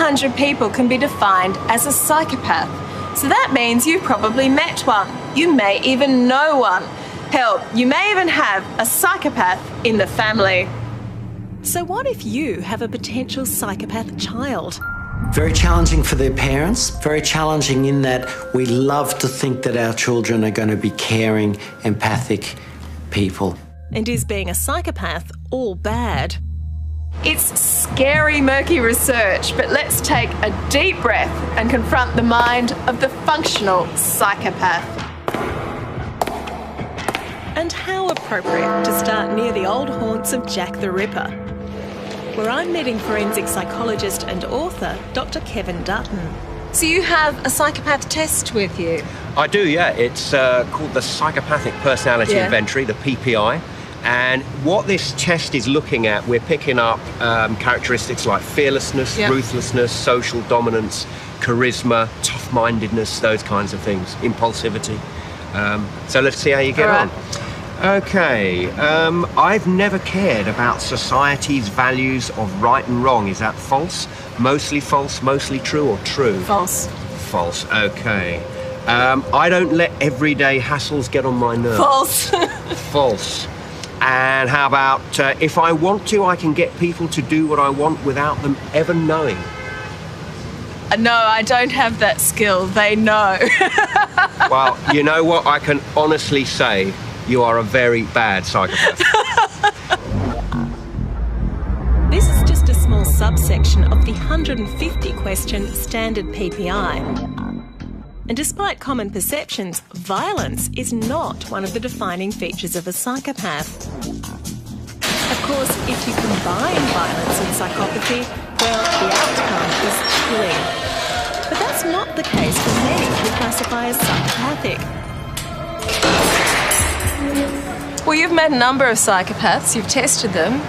100 people can be defined as a psychopath. So that means you've probably met one. You may even know one. Hell, you may even have a psychopath in the family. So what if you have a potential psychopath child? Very challenging for their parents, very challenging in that we love to think that our children are going to be caring, empathic people. And is being a psychopath all bad? It's scary, murky research, but let's take a deep breath and confront the mind of the functional psychopath. And how appropriate to start near the old haunts of Jack the Ripper, where I'm meeting forensic psychologist and author Dr. Kevin Dutton. So you have a psychopath test with you? I do, yeah. It's called the Psychopathic Personality Inventory, the PPI. And what this test is looking at, we're picking up characteristics like fearlessness, ruthlessness, social dominance, charisma, tough-mindedness, those kinds of things, impulsivity. So let's see how you get on. Okay, I've never cared about society's values of right and wrong. Is that false, mostly true, or true? False. False, okay. I don't let everyday hassles get on my nerves. False. False. And how about, if I want to, I can get people to do what I want without them ever knowing? No, I don't have that skill. They know. Well, you know what? I can honestly say you are a very bad psychopath. This is just a small subsection of the 150-question standard PPI. And despite common perceptions, violence is not one of the defining features of a psychopath. Of course, if you combine violence and psychopathy, well, the outcome is chilling. But that's not the case for many who classify as psychopathic. Well, you've met a number of psychopaths, you've tested them.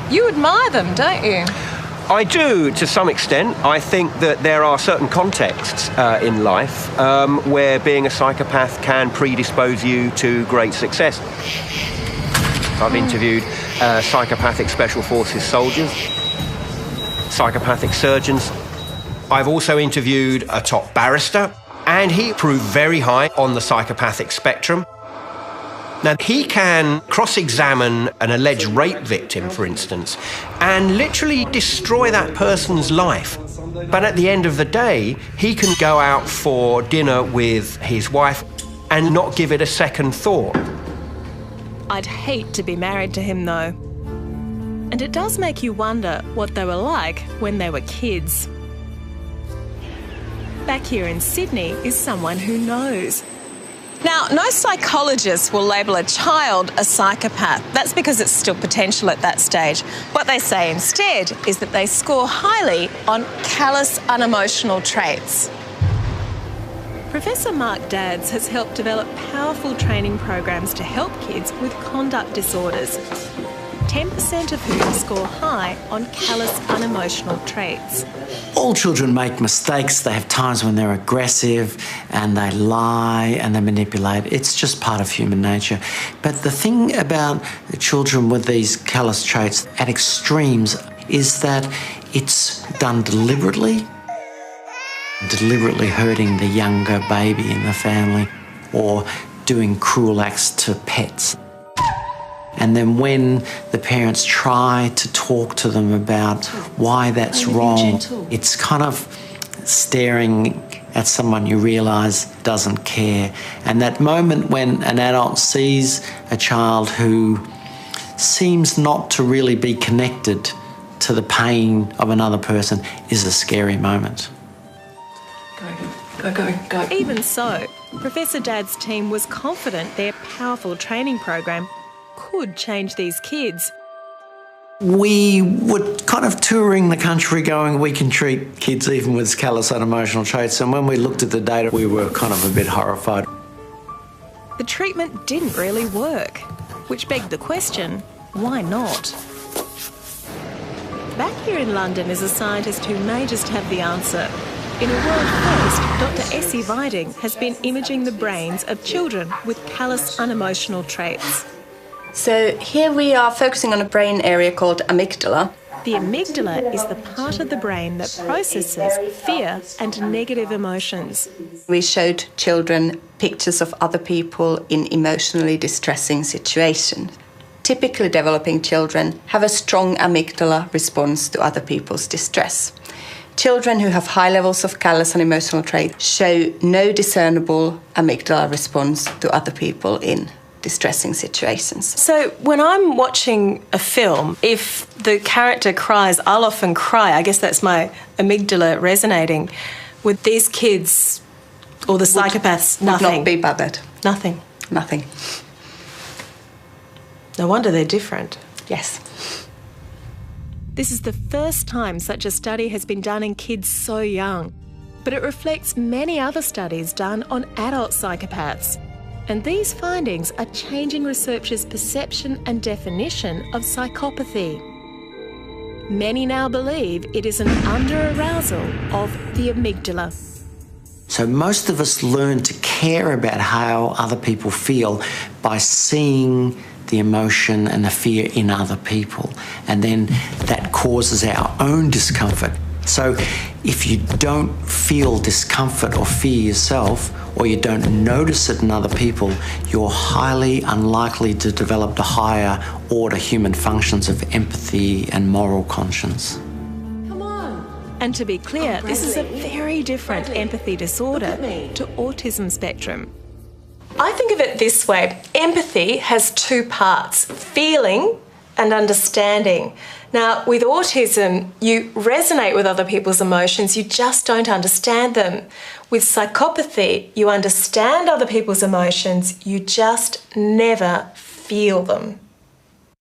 You admire them, don't you? I do, to some extent. I think that there are certain contexts in life where being a psychopath can predispose you to great success. I've interviewed psychopathic special forces soldiers, psychopathic surgeons. I've also interviewed a top barrister, and he proved very high on the psychopathic spectrum. Now, he can cross-examine an alleged rape victim, for instance, and literally destroy that person's life. But at the end of the day, he can go out for dinner with his wife and not give it a second thought. I'd hate to be married to him, though. And it does make you wonder what they were like when they were kids. Back here in Sydney is someone who knows. Now, no psychologist will label a child a psychopath. That's because it's still potential at that stage. What they say instead is that they score highly on callous, unemotional traits. Professor Mark Dadds has helped develop powerful training programs to help kids with conduct disorders, 10% of whom score high on callous, unemotional traits. All children make mistakes. They have times when they're aggressive and they lie and they manipulate. It's just part of human nature. But the thing about the children with these callous traits at extremes is that it's done deliberately hurting the younger baby in the family or doing cruel acts to pets. And then when the parents try to talk to them about why that's wrong, it's kind of staring at someone you realise doesn't care. And that moment when an adult sees a child who seems not to really be connected to the pain of another person is a scary moment. Go. Even so, Professor Dad's team was confident their powerful training program could change these kids. We were kind of touring the country going, we can treat kids even with callous unemotional traits, and when we looked at the data, we were kind of a bit horrified. The treatment didn't really work, which begged the question, why not? Back here in London is a scientist who may just have the answer. In a world first, Dr. Essie Viding has been imaging the brains of children with callous unemotional traits. So here we are focusing on a brain area called amygdala. The amygdala is the part of the brain that processes fear and negative emotions. We showed children pictures of other people in emotionally distressing situations. Typically developing children have a strong amygdala response to other people's distress. Children who have high levels of callous and emotional traits show no discernible amygdala response to other people in distressing situations. So when I'm watching a film, if the character cries, I'll often cry. I guess that's my amygdala resonating. With these kids or the psychopaths, nothing. Would not be bothered. Nothing. Nothing. No wonder they're different. Yes. This is the first time such a study has been done in kids so young, but it reflects many other studies done on adult psychopaths. And these findings are changing researchers' perception and definition of psychopathy. Many now believe it is an under-arousal of the amygdala. So most of us learn to care about how other people feel by seeing the emotion and the fear in other people, and then that causes our own discomfort. So if you don't feel discomfort or fear yourself, or you don't notice it in other people, you're highly unlikely to develop the higher order human functions of empathy and moral conscience. And to be clear, this is a very different empathy disorder to autism spectrum. I think of it this way. Empathy has two parts, feeling and understanding. Now, with autism, you resonate with other people's emotions, you just don't understand them. With psychopathy, you understand other people's emotions, you just never feel them.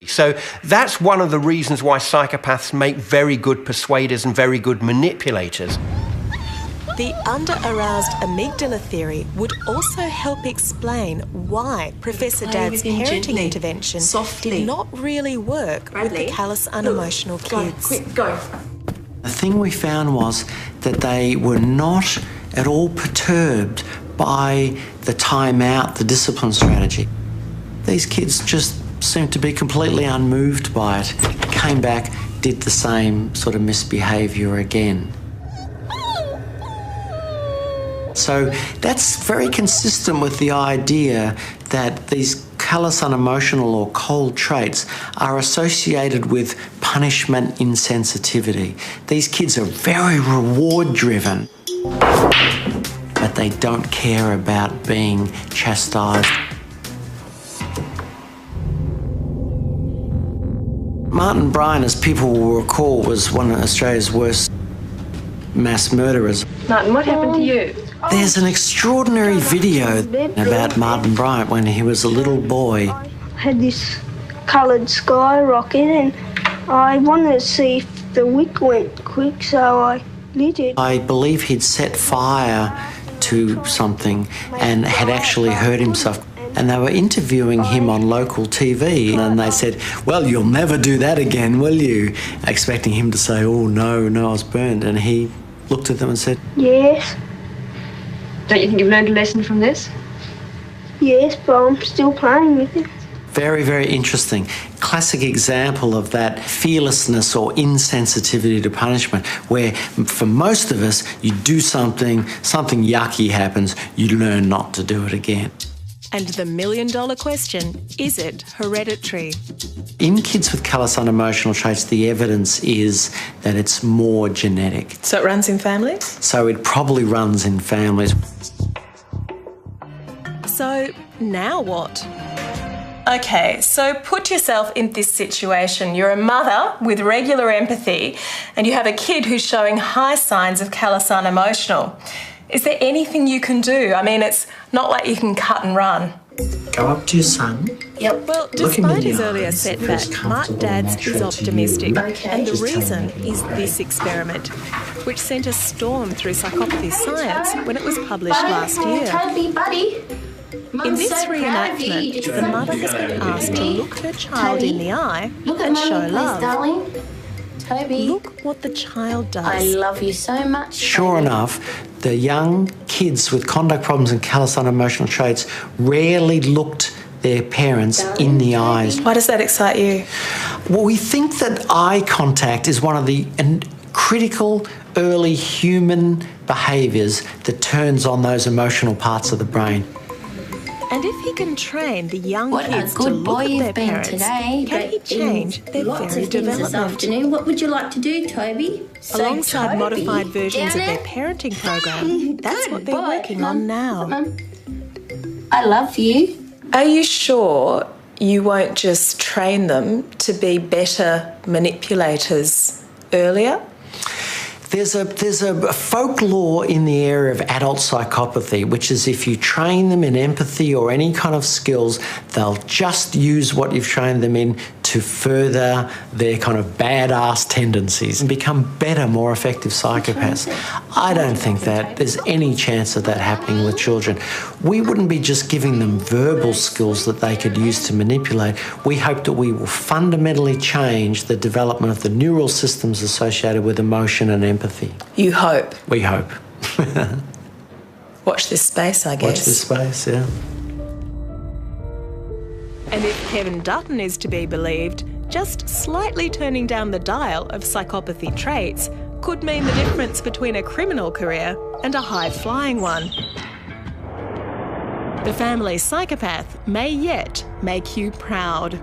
So that's one of the reasons why psychopaths make very good persuaders and very good manipulators. The under-aroused amygdala theory would also help explain why Professor Dadd's parenting intervention did not really work with the callous, unemotional kids. Quick, go. The thing we found was that they were not at all perturbed by the time out, the discipline strategy. These kids just seemed to be completely unmoved by it, came back, did the same sort of misbehaviour again. So that's very consistent with the idea that these callous, unemotional or cold traits are associated with punishment insensitivity. These kids are very reward-driven, but they don't care about being chastised. Martin Bryan, as people will recall, was one of Australia's worst mass murderers. Martin, what happened to you? There's an extraordinary video about Martin Bryan when he was a little boy. I had this coloured skyrocket and I wanted to see if the wick went quick, so I lit it. I believe he'd set fire to something and had actually hurt himself. And they were interviewing him on local TV and they said, well, you'll never do that again, will you? Expecting him to say, oh, no, I was burned. And he looked at them and said, Yes. Don't you think you've learned a lesson from this? Yes, but I'm still playing with it. Very, very interesting. Classic example of that fearlessness or insensitivity to punishment, where for most of us, you do something yucky happens, you learn not to do it again. And the million-dollar question, is it hereditary? In kids with callous unemotional traits, the evidence is that it's more genetic. So it runs in families? So it probably runs in families. So now what? Okay, so put yourself in this situation. You're a mother with regular empathy and you have a kid who's showing high signs of callous unemotional. Is there anything you can do? I mean, it's not like you can cut and run. Go up to your son. Yep. Well, despite his earlier setback, Mark Dadds is optimistic. And the reason is this experiment, which sent a storm through psychopathy science when it was published last year. In this reenactment, the mother has been asked to look her child in the eye and show love. Toby, look what the child does. I love you so much. Sure enough, the young kids with conduct problems and callous unemotional traits rarely looked their parents in the eyes. Why does that excite you? Well, we think that eye contact is one of the critical early human behaviours that turns on those emotional parts of the brain. And if he can train the young What kids a good to look boy at you've their been parents, today. can he change their lots very of things this development? afternoon. What would you like to do, Toby? So, Alongside Toby, modified versions of their Janet? parenting program, that's Good what they're boy. working on now. Mum, I love you. Are you sure you won't just train them to be better manipulators earlier? There's a folklore in the area of adult psychopathy, which is if you train them in empathy or any kind of skills, they'll just use what you've trained them in to further their kind of badass tendencies and become better, more effective psychopaths. I don't think that there's any chance of that happening with children. We wouldn't be just giving them verbal skills that they could use to manipulate. We hope that we will fundamentally change the development of the neural systems associated with emotion and empathy. You hope. We hope. Watch this space, I guess. Watch this space, yeah. And if Kevin Dutton is to be believed, just slightly turning down the dial of psychopathy traits could mean the difference between a criminal career and a high-flying one. The family psychopath may yet make you proud.